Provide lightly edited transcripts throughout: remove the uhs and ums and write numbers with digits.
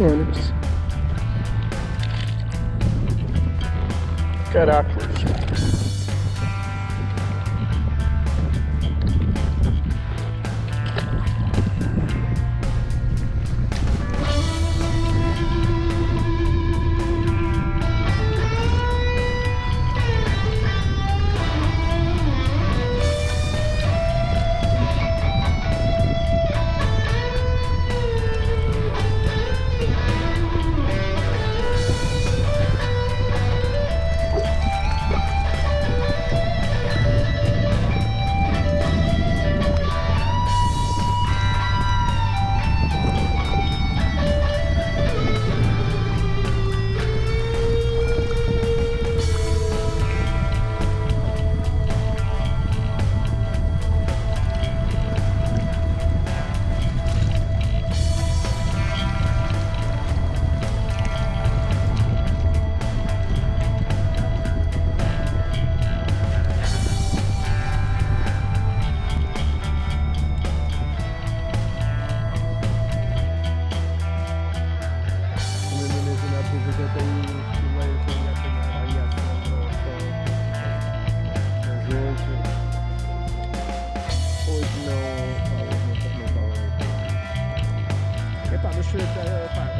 Onix. Caracoles.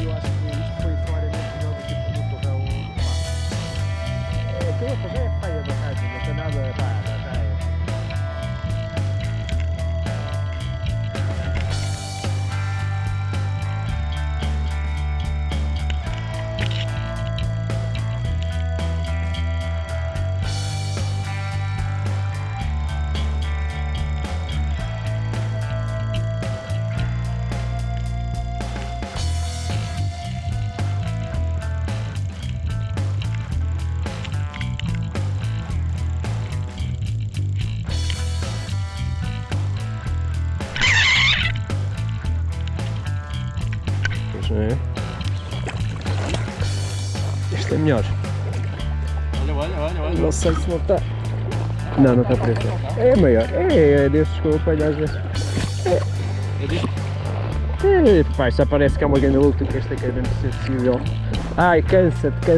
Eu acho que isto foi claramente melhor do que no corrão. Aquela coisa é feia da rádio, não tem nada. Já é. É. Este é melhor. Olha. Não sei se não está. Não está preto. É maior. É desses que eu apanho às vezes. Pá, já parece que é uma grande luta que esta quer mesmo ser possível. Ai, cansa-te.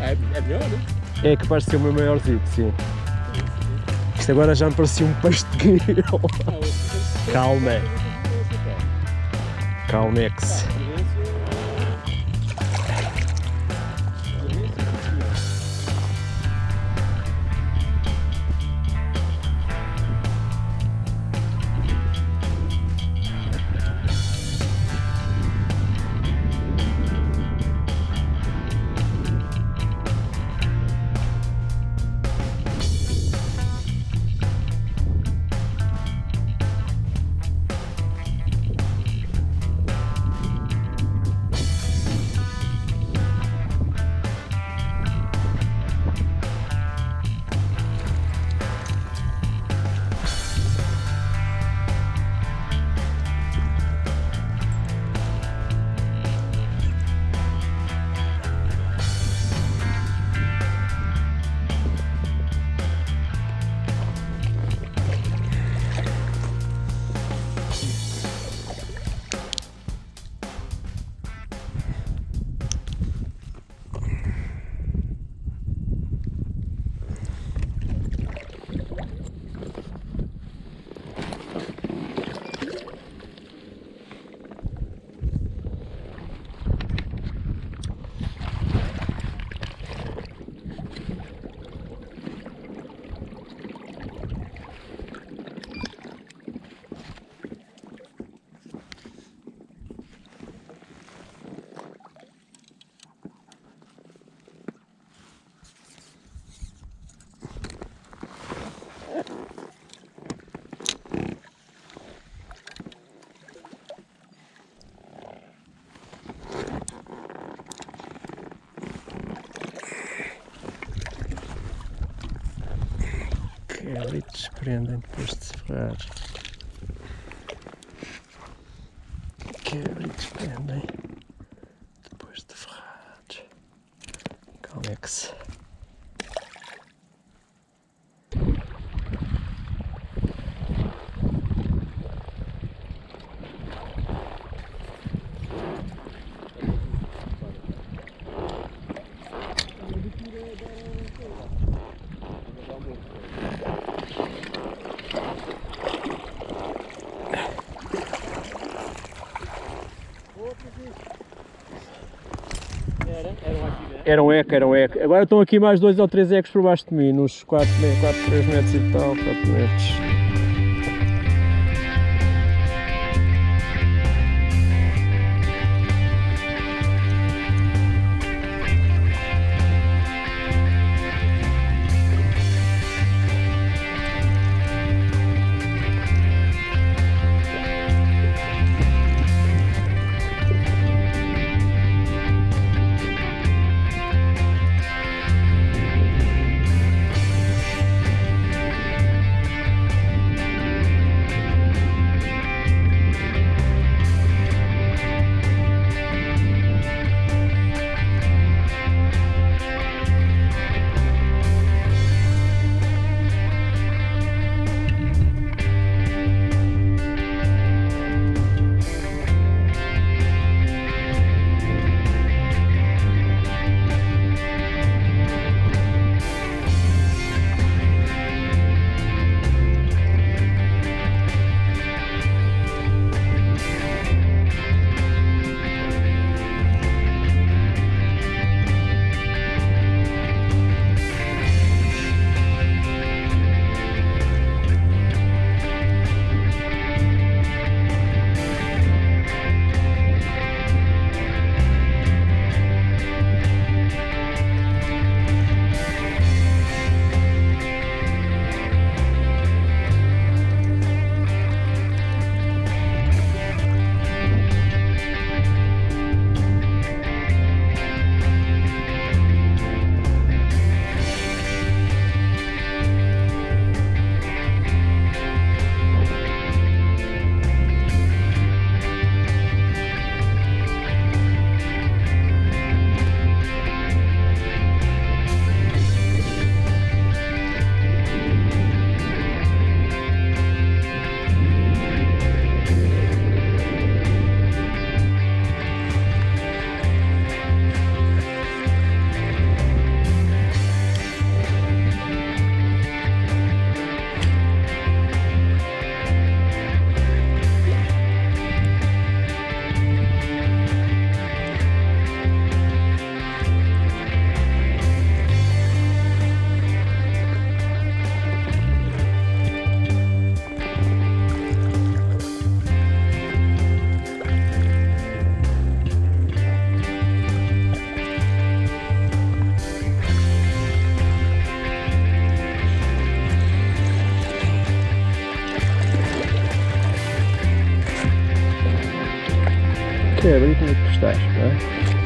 É melhor, né? É que parece ser o meu maiorzinho, sim. Isto agora já me parecia um pastel. Calmex. Cabritos prendem depois de se ferrar. Cabritos prendem depois de ferrar. Calmex. Era um eco, era um eco. Agora estão aqui mais 2 ou 3 ecos por baixo de mim, nos 3 metros e tal, 4 metros. Que é, como é que tu estás, não é?